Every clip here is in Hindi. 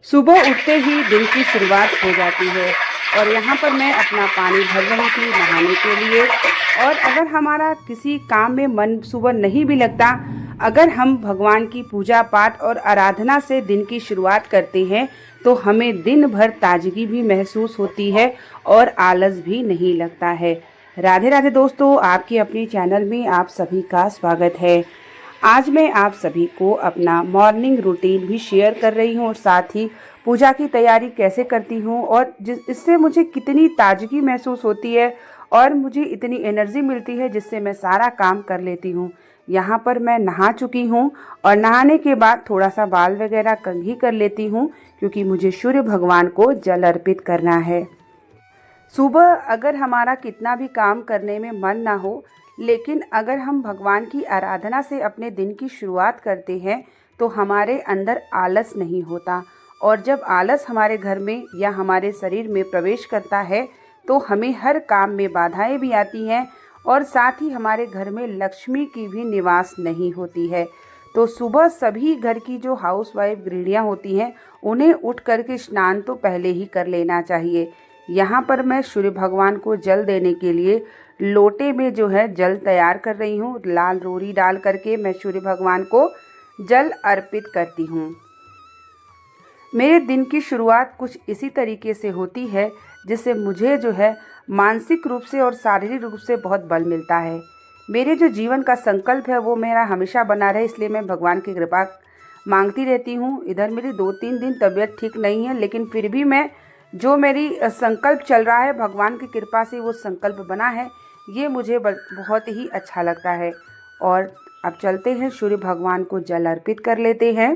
सुबह उठते ही दिन की शुरुआत हो जाती है और यहाँ पर मैं अपना पानी भर रही थी नहाने के लिए। और अगर हमारा किसी काम में मन सुबह नहीं भी लगता, अगर हम भगवान की पूजा पाठ और आराधना से दिन की शुरुआत करते हैं तो हमें दिन भर ताजगी भी महसूस होती है और आलस भी नहीं लगता है। राधे राधे दोस्तों, आपकी अपनी चैनल में आप सभी का स्वागत है। आज मैं आप सभी को अपना मॉर्निंग रूटीन भी शेयर कर रही हूँ और साथ ही पूजा की तैयारी कैसे करती हूँ और इससे मुझे कितनी ताजगी महसूस होती है और मुझे इतनी एनर्जी मिलती है जिससे मैं सारा काम कर लेती हूँ। यहाँ पर मैं नहा चुकी हूँ और नहाने के बाद थोड़ा सा बाल वगैरह कंघी कर लेती हूँ क्योंकि मुझे सूर्य भगवान को जल अर्पित करना है। सुबह अगर हमारा कितना भी काम करने में मन ना हो, लेकिन अगर हम भगवान की आराधना से अपने दिन की शुरुआत करते हैं तो हमारे अंदर आलस नहीं होता। और जब आलस हमारे घर में या हमारे शरीर में प्रवेश करता है तो हमें हर काम में बाधाएं भी आती हैं और साथ ही हमारे घर में लक्ष्मी की भी निवास नहीं होती है। तो सुबह सभी घर की जो हाउसवाइफ गृहिणियाँ होती हैं उन्हें उठ कर के स्नान तो पहले ही कर लेना चाहिए। यहाँ पर मैं सूर्य भगवान को जल देने के लिए लोटे में जो है जल तैयार कर रही हूँ। लाल रोरी डाल करके मैं सूर्य भगवान को जल अर्पित करती हूँ। मेरे दिन की शुरुआत कुछ इसी तरीके से होती है जिससे मुझे जो है मानसिक रूप से और शारीरिक रूप से बहुत बल मिलता है। मेरे जो जीवन का संकल्प है वो मेरा हमेशा बना रहे, इसलिए मैं भगवान की कृपा मांगती रहती हूँ। इधर मेरी 2-3 दिन तबीयत ठीक नहीं है, लेकिन फिर भी मैं जो मेरी संकल्प चल रहा है भगवान की कृपा से वो संकल्प बना है, ये मुझे बहुत ही अच्छा लगता है। और अब चलते हैं सूर्य भगवान को जल अर्पित कर लेते हैं।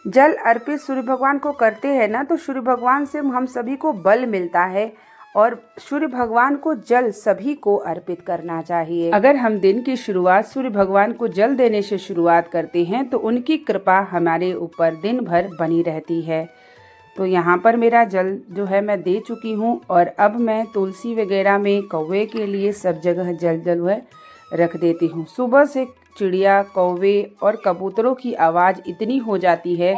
जल अर्पित सूर्य भगवान को करते हैं ना तो सूर्य भगवान से हम सभी को बल मिलता है और सूर्य भगवान को जल सभी को अर्पित करना चाहिए। अगर हम दिन की शुरुआत सूर्य भगवान को जल देने से शुरुआत करते हैं तो उनकी कृपा हमारे ऊपर दिन भर बनी रहती है। तो यहाँ पर मेरा जल जो है मैं दे चुकी हूँ और अब मैं तुलसी वगैरह में कौवे के लिए सब जगह जल है रख देती हूँ। सुबह से चिड़िया, कौवे और कबूतरों की आवाज़ इतनी हो जाती है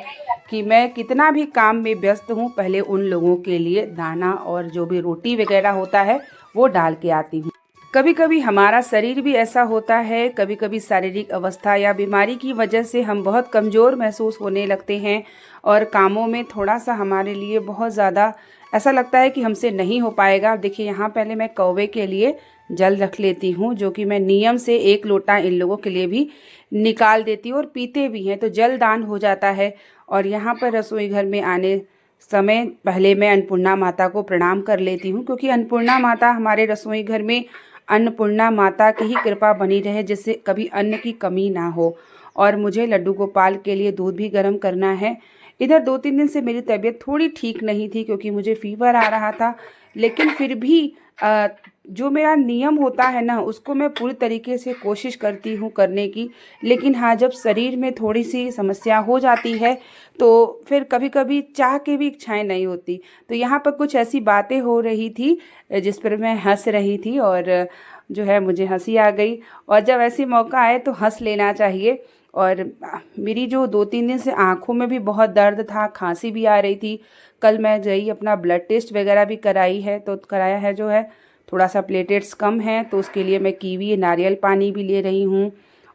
कि मैं कितना भी काम में व्यस्त हूँ पहले उन लोगों के लिए दाना और जो भी रोटी वगैरह होता है वो डाल के आती हूँ। कभी कभी हमारा शरीर भी ऐसा होता है, कभी कभी शारीरिक अवस्था या बीमारी की वजह से हम बहुत कमज़ोर महसूस होने लगते हैं और कामों में थोड़ा सा हमारे लिए बहुत ज़्यादा ऐसा लगता है कि हमसे नहीं हो पाएगा। देखिए यहाँ पहले मैं कौवे के लिए जल रख लेती हूँ, जो कि मैं नियम से 1 लोटा इन लोगों के लिए भी निकाल देती हूँ और पीते भी हैं, तो जल दान हो जाता है। और यहाँ पर रसोई घर में आने समय पहले मैं अन्नपूर्णा माता को प्रणाम कर लेती हूँ, क्योंकि अन्नपूर्णा माता हमारे रसोई घर में अन्नपूर्णा माता की ही कृपा बनी रहे जिससे कभी अन्न की कमी ना हो। और मुझे लड्डू गोपाल के लिए दूध भी गर्म करना है। इधर 2-3 दिन से मेरी तबीयत थोड़ी ठीक नहीं थी क्योंकि मुझे फीवर आ रहा था, लेकिन फिर भी जो मेरा नियम होता है ना उसको मैं पूरी तरीके से कोशिश करती हूँ करने की। लेकिन हाँ, जब शरीर में थोड़ी सी समस्या हो जाती है तो फिर कभी कभी चाह के भी इच्छाएं नहीं होती। तो यहाँ पर कुछ ऐसी बातें हो रही थी जिस पर मैं हंस रही थी और जो है मुझे हंसी आ गई। और जब ऐसे मौका आए तो हंस लेना चाहिए। और मेरी जो 2-3 दिन से आँखों में भी बहुत दर्द था, खांसी भी आ रही थी। कल मैं गई अपना ब्लड टेस्ट वगैरह भी कराई है, तो कराया है जो है थोड़ा सा प्लेटलेट्स कम हैं, तो उसके लिए मैं कीवी नारियल पानी भी ले रही हूँ।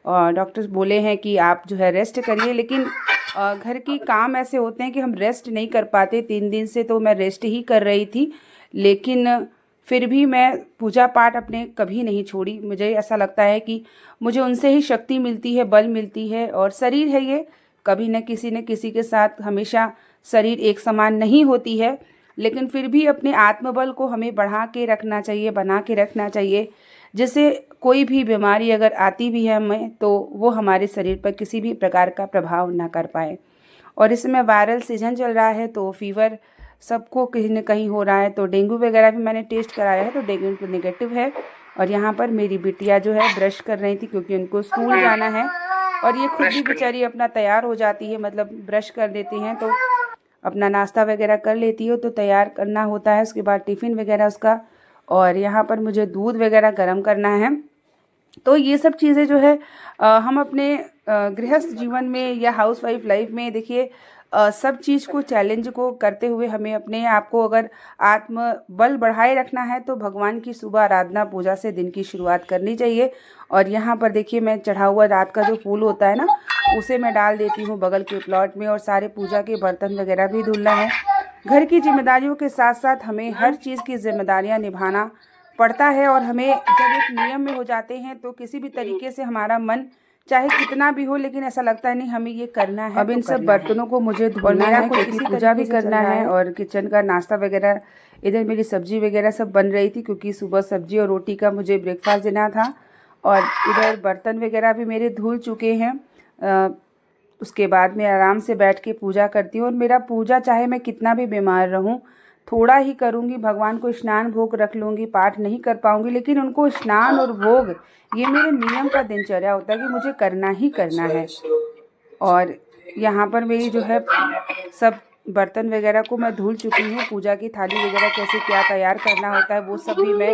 और डॉक्टर्स बोले हैं कि आप जो है रेस्ट करिए, लेकिन घर की काम ऐसे होते हैं कि हम रेस्ट नहीं कर पाते। 3 दिन से तो मैं रेस्ट ही कर रही थी, लेकिन फिर भी मैं पूजा पाठ अपने कभी नहीं छोड़ी। मुझे ऐसा लगता है कि मुझे उनसे ही शक्ति मिलती है, बल मिलती है। और शरीर है ये, कभी न किसी के साथ हमेशा शरीर एक समान नहीं होती है, लेकिन फिर भी अपने आत्मबल को हमें बढ़ा के रखना चाहिए, बना के रखना चाहिए, जिससे कोई भी बीमारी अगर आती भी है हमें तो वो हमारे शरीर पर किसी भी प्रकार का प्रभाव ना कर पाए। और इस समय वायरल सीजन चल रहा है तो फीवर सबको कहीं न कहीं हो रहा है। तो डेंगू वगैरह भी मैंने टेस्ट कराया है तो डेंगू तो नेगेटिव है। और यहाँ पर मेरी बिटिया जो है ब्रश कर रही थी क्योंकि उनको स्कूल जाना है और ये खुद भी बेचारी अपना तैयार हो जाती है, मतलब ब्रश कर देती हैं तो अपना नाश्ता वगैरह कर लेती हो, तो तैयार करना होता है उसके बाद टिफ़िन वगैरह उसका। और यहाँ पर मुझे दूध वगैरह गर्म करना है तो ये सब चीज़ें जो है हम अपने गृहस्थ जीवन में या हाउसवाइफ लाइफ में देखिए सब चीज़ को चैलेंज को करते हुए हमें अपने आप को अगर आत्म बल बढ़ाए रखना है तो भगवान की सुबह आराधना पूजा से दिन की शुरुआत करनी चाहिए। और यहाँ पर देखिए मैं चढ़ा हुआ रात का जो फूल होता है ना, उसे मैं डाल देती हूँ बगल के प्लॉट में। और सारे पूजा के बर्तन वगैरह भी धुलना है। घर की जिम्मेदारियों के साथ साथ हमें हर चीज़ की जिम्मेदारियाँ निभाना पड़ता है। और हमें जब एक नियम में हो जाते हैं तो किसी भी तरीके से हमारा मन चाहे कितना भी हो, लेकिन ऐसा लगता है नहीं हमें ये करना है। अब इन सब बर्तनों को मुझे धुलना है क्योंकि पूजा भी करना है और किचन का नाश्ता वगैरह, इधर मेरी सब्जी वगैरह सब बन रही थी क्योंकि सुबह सब्जी और रोटी का मुझे ब्रेकफास्ट देना था। और इधर बर्तन वगैरह भी मेरे धुल चुके हैं। उसके बाद मैं आराम से बैठ के पूजा करती हूँ। और मेरा पूजा चाहे मैं कितना भी बीमार रहूँ थोड़ा ही करूँगी, भगवान को स्नान भोग रख लूँगी, पाठ नहीं कर पाऊँगी, लेकिन उनको स्नान और भोग ये मेरे नियम का दिनचर्या होता है कि मुझे करना ही करना है। और यहाँ पर मेरी जो है सब बर्तन वगैरह को मैं धुल चुकी हूँ। पूजा की थाली वगैरह कैसे क्या तैयार करना होता है वो सब भी मैं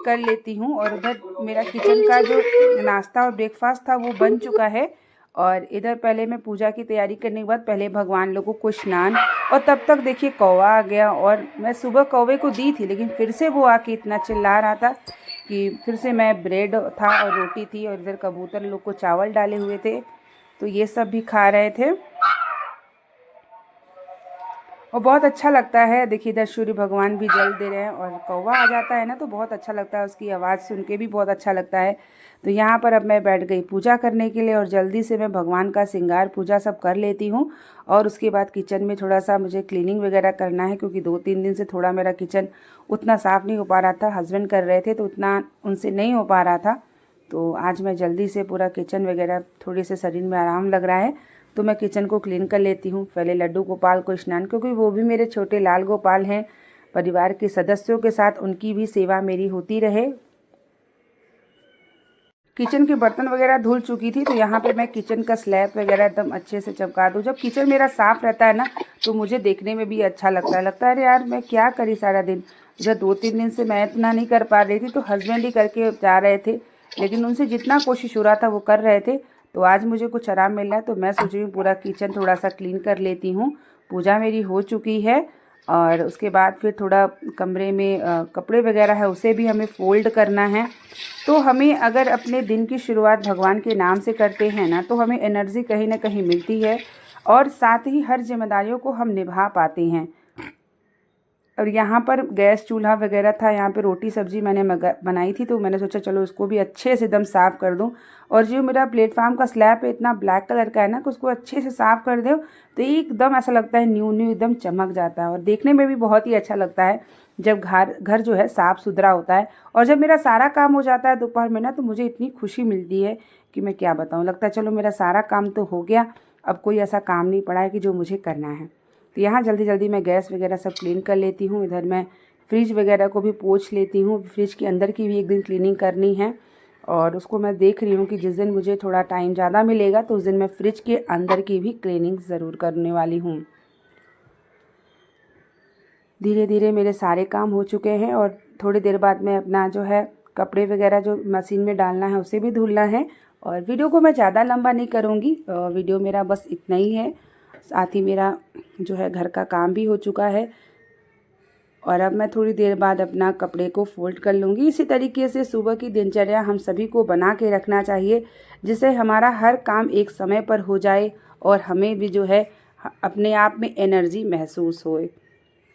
कर लेती हूँ। और उधर मेरा किचन का जो नाश्ता और ब्रेकफास्ट था वो बन चुका है। और इधर पहले मैं पूजा की तैयारी करने के बाद पहले भगवान लोगों को स्नान, और तब तक देखिए कौवा आ गया। और मैं सुबह कौवे को दी थी लेकिन फिर से वो आके इतना चिल्ला रहा था कि फिर से मैं ब्रेड था और रोटी थी और इधर कबूतर लोग को चावल डाले हुए थे तो ये सब भी खा रहे थे। और बहुत अच्छा लगता है। देखिए इधर सूर्य भगवान भी जल दे रहे हैं और कौवा आ जाता है ना तो बहुत अच्छा लगता है, उसकी आवाज़ सुन के भी बहुत अच्छा लगता है। तो यहाँ पर अब मैं बैठ गई पूजा करने के लिए और जल्दी से मैं भगवान का श्रृंगार पूजा सब कर लेती हूँ। और उसके बाद किचन में थोड़ा सा मुझे क्लीनिंग वगैरह करना है क्योंकि 2-3 दिन से थोड़ा मेरा किचन उतना साफ़ नहीं हो पा रहा था। हस्बैंड कर रहे थे तो उतना उनसे नहीं हो पा रहा था। तो आज मैं जल्दी से पूरा किचन वगैरह, थोड़ी से शरीर में आराम लग रहा है तो मैं किचन को क्लीन कर लेती हूँ। पहले लड्डू गोपाल को स्नान, क्योंकि वो भी मेरे छोटे लाल गोपाल हैं, परिवार के सदस्यों के साथ उनकी भी सेवा मेरी होती रहे। किचन के बर्तन वगैरह धुल चुकी थी तो यहाँ पे मैं किचन का स्लैब वगैरह एकदम अच्छे से चमका दूँ। जब किचन मेरा साफ़ रहता है ना तो मुझे देखने में भी अच्छा लगता है। अरे यार मैं क्या करी सारा दिन। जब 2-3 दिन से मैं इतना नहीं कर पा रही थी तो हस्बैंड ही करके जा रहे थे, लेकिन उनसे जितना कोशिश हो रहा था वो कर रहे थे। तो आज मुझे कुछ आराम मिल रहा है तो मैं सोच रही हूँ पूरा किचन थोड़ा सा क्लीन कर लेती हूँ। पूजा मेरी हो चुकी है और उसके बाद फिर थोड़ा कमरे में कपड़े वगैरह है उसे भी हमें फ़ोल्ड करना है। तो हमें अगर अपने दिन की शुरुआत भगवान के नाम से करते हैं ना तो हमें एनर्जी कहीं ना कहीं मिलती है और साथ ही हर जिम्मेदारियों को हम निभा पाते हैं। और यहाँ पर गैस चूल्हा वगैरह था, यहाँ पे रोटी सब्जी मैंने बनाई थी तो मैंने सोचा चलो उसको भी अच्छे से एकदम साफ़ कर दूँ। और जो मेरा प्लेटफार्म का स्लैब है इतना ब्लैक कलर का है ना कि उसको अच्छे से साफ़ कर दो तो एकदम ऐसा लगता है न्यू न्यू एकदम चमक जाता है और देखने में भी बहुत ही अच्छा लगता है जब घर जो है साफ़ सुथरा होता है। और जब मेरा सारा काम हो जाता है दोपहर में ना तो मुझे इतनी खुशी मिलती है कि मैं क्या बताऊँ। लगता है चलो मेरा सारा काम तो हो गया, अब कोई ऐसा काम नहीं पड़ा है कि जो मुझे करना है। तो यहाँ जल्दी जल्दी मैं गैस वगैरह सब क्लीन कर लेती हूँ। इधर मैं फ्रिज वगैरह को भी पोंछ लेती हूँ। फ्रिज के अंदर की भी एक दिन क्लीनिंग करनी है और उसको मैं देख रही हूँ कि जिस दिन मुझे थोड़ा टाइम ज़्यादा मिलेगा तो उस दिन मैं फ्रिज के अंदर की भी क्लीनिंग ज़रूर करने वाली हूँ। धीरे धीरे मेरे सारे काम हो चुके हैं और थोड़ी देर बाद मैं अपना जो है कपड़े वगैरह जो मशीन में डालना है उसे भी धुलना है। और वीडियो को मैं ज़्यादा लंबा नहीं करूँगी, वीडियो मेरा बस इतना ही है। साथ ही मेरा जो है घर का काम भी हो चुका है और अब मैं थोड़ी देर बाद अपना कपड़े को फोल्ड कर लूँगी। इसी तरीके से सुबह की दिनचर्या हम सभी को बना के रखना चाहिए जिससे हमारा हर काम एक समय पर हो जाए और हमें भी जो है अपने आप में एनर्जी महसूस होए।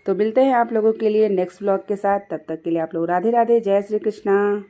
तो मिलते हैं आप लोगों के लिए नेक्स्ट व्लॉग के साथ। तब तक के लिए आप लोग राधे राधे, जय श्री कृष्णा।